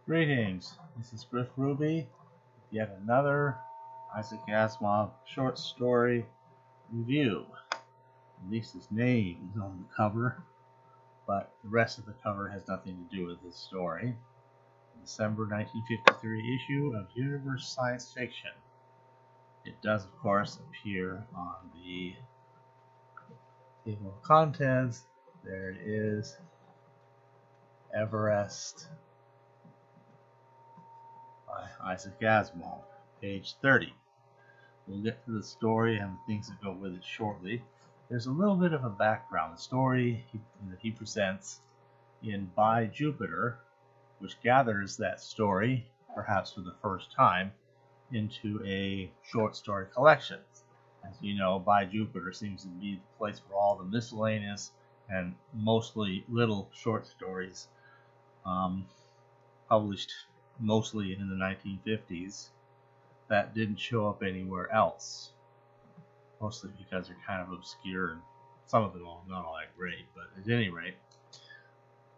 Greetings, this is Griff Ruby, yet another Isaac Asimov short story review. At least his name is on the cover, but the rest of the cover has nothing to do with this story. December 1953 issue of Universe Science Fiction. It does, of course, appear on the table of contents. There it is, Everest by Isaac Asimov, page 30. We'll get to the story and the things that go with it shortly. There's a little bit of a background. The story that he presents in By Jupiter, which gathers that story, perhaps for the first time, into a short story collection. As you know, By Jupiter seems to be the place for all the miscellaneous and mostly little short stories published mostly in the 1950s that didn't show up anywhere else. Mostly because they're kind of obscure and some of them are not all that great, but at any rate,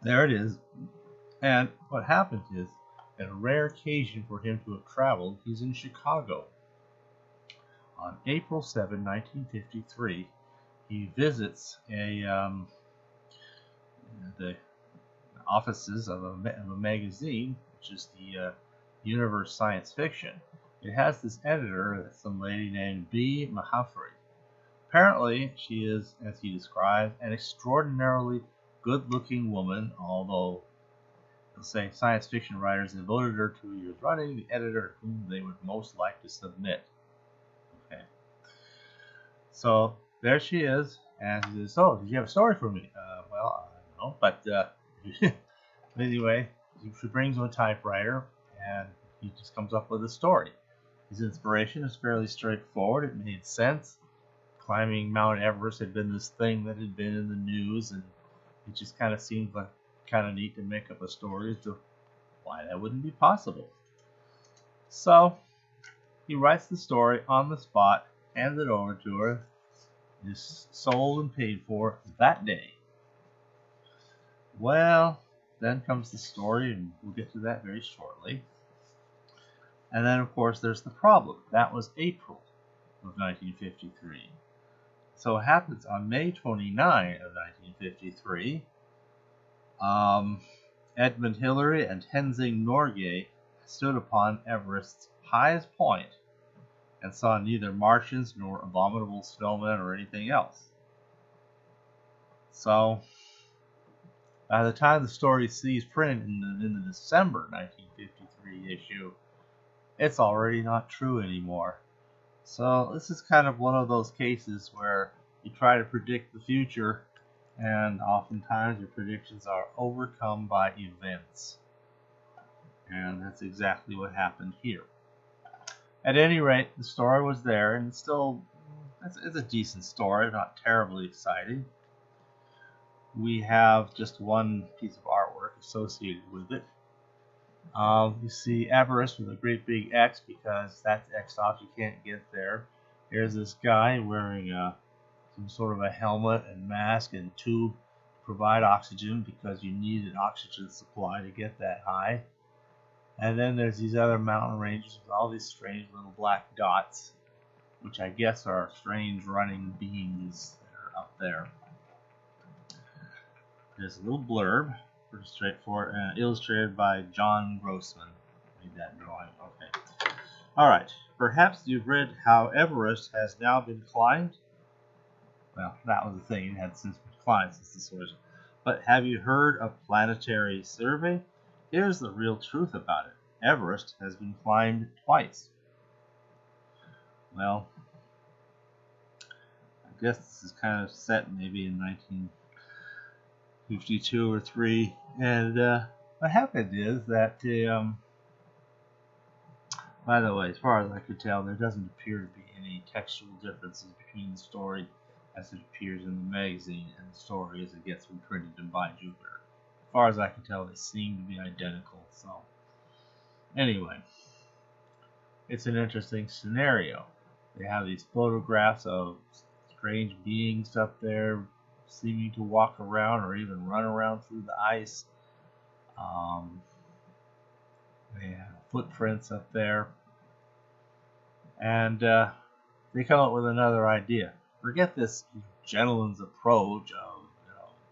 there it is. And what happened is, at a rare occasion for him to have traveled, he's in Chicago. On April 7, 1953, he visits the offices of a magazine, which is the Universe Science Fiction. It has this editor, some lady named B. Mahaffrey. Apparently, she is, as he describes, an extraordinarily good-looking woman, although, let's say, science fiction writers have voted her 2 years running the editor whom they would most like to submit. Okay. So, there she is, and he says, "Oh, did you have a story for me?" Well, I don't know, but anyway, she brings him a typewriter, and he just comes up with a story. His inspiration is fairly straightforward. It made sense. Climbing Mount Everest had been this thing that had been in the news, and it just kind of seemed like kind of neat to make up a story as to why that wouldn't be possible. So he writes the story on the spot, hands it over to her. It is sold and paid for that day. Well, then comes the story, and we'll get to that very shortly. And then, of course, there's the problem. That was April of 1953. So it happens on May 29 of 1953, Edmund Hillary and Tenzing Norgay stood upon Everest's highest point and saw neither martians nor abominable snowmen or anything else. So, by the time the story sees print in the December 1953 issue, it's already not true anymore. So this is kind of one of those cases where you try to predict the future, and oftentimes your predictions are overcome by events. And that's exactly what happened here. At any rate, the story was there, and it's a decent story, not terribly exciting. We have just one piece of artwork associated with it. You see Everest with a great big X because that's X'd off. You can't get there. Here's this guy wearing some sort of a helmet and mask and tube to provide oxygen because you need an oxygen supply to get that high. And then there's these other mountain ranges with all these strange little black dots, which I guess are strange running beings that are up there. There's a little blurb. Pretty straightforward, illustrated by John Grossman. Made that drawing. Okay. Alright. Perhaps you've read how Everest has now been climbed? Well, that was the thing. It had since been climbed since the source. But have you heard of planetary survey? Here's the real truth about it. Everest has been climbed twice. Well, I guess this is kind of set maybe in 1952 or 3, and what happened is that, by the way, as far as I could tell, there doesn't appear to be any textual differences between the story as it appears in the magazine and the story as it gets reprinted in By Jupiter. As far as I can tell, they seem to be identical. So, anyway, it's an interesting scenario. They have these photographs of strange beings up there seeming to walk around or even run around through the ice. footprints up there, and they come up with another idea. Forget this gentleman's approach of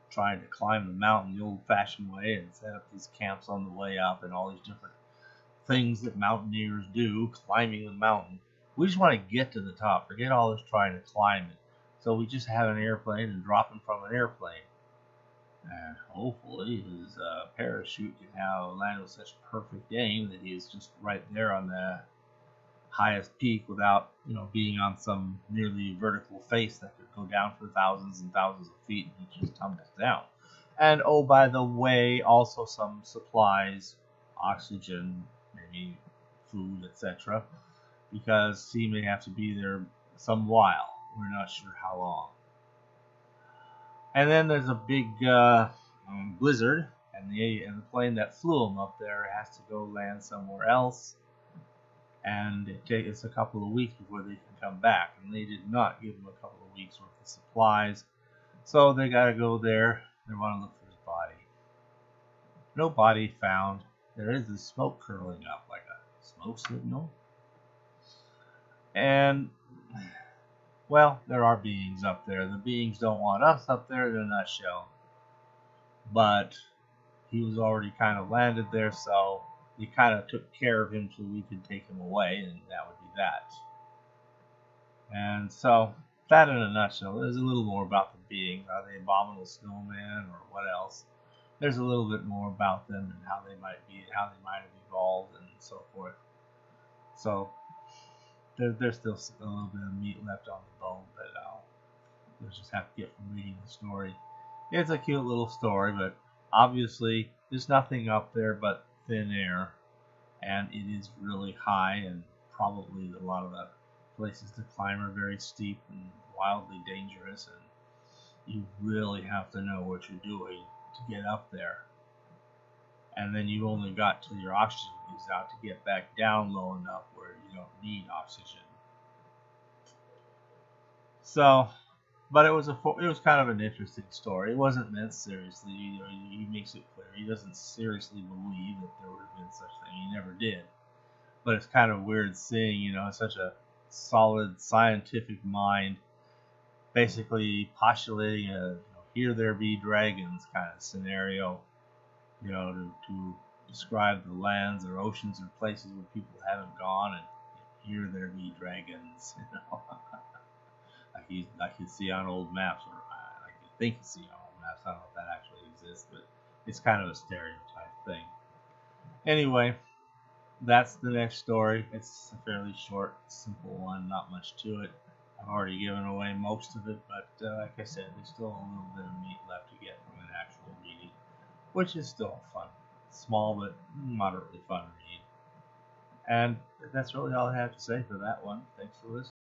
trying to climb the mountain the old-fashioned way and set up these camps on the way up and all these different things that mountaineers do, climbing the mountain. We just want to get to the top. Forget all this trying to climb it. So we just have an airplane and drop him from an airplane. And hopefully his parachute can land with such perfect aim that he's just right there on the highest peak without being on some nearly vertical face that could go down for thousands and thousands of feet and he just tumbles down. And oh, by the way, also some supplies, oxygen, maybe food, etc. Because he may have to be there some while. We're not sure how long. And then there's a big blizzard, and the plane that flew him up there has to go land somewhere else. And it's a couple of weeks before they can come back. And they did not give him a couple of weeks worth of supplies. So they got to go there. They want to look for his body. No body found. There is the smoke curling up like a smoke signal. And, well, there are beings up there. The beings don't want us up there. They're not shown. But he was already kind of landed there, so they kind of took care of him till we could take him away, and that would be that. And so, that in a nutshell. There's a little more about the beings. Are they abominable snowmen or what else? There's a little bit more about them and how they might be, how they might have evolved and so forth. So, there's still a little bit of meat left on the bone, but you'll just have to get from reading the story. It's a cute little story, but obviously there's nothing up there but thin air, and it is really high, and probably a lot of the places to climb are very steep and wildly dangerous, and you really have to know what you're doing to get up there. And then you only got till your oxygen gives out to get back down low enough where you don't need oxygen. So, but it was kind of an interesting story. It wasn't meant seriously. He makes it clear he doesn't seriously believe that there would have been such a thing. He never did. But it's kind of weird seeing, such a solid scientific mind basically postulating a here there be dragons kind of scenario, to describe the lands or oceans or places where people haven't gone, and here there be dragons, like you see on old maps, or like you think you see on old maps. I don't know if that actually exists, but it's kind of a stereotype thing. Anyway, that's the next story. It's a fairly short, simple one, not much to it. I've already given away most of it, but like I said, there's still a little bit of meat left to get from an actual reading, which is still fun. Small, but moderately fun read. And that's really all I have to say for that one. Thanks for listening.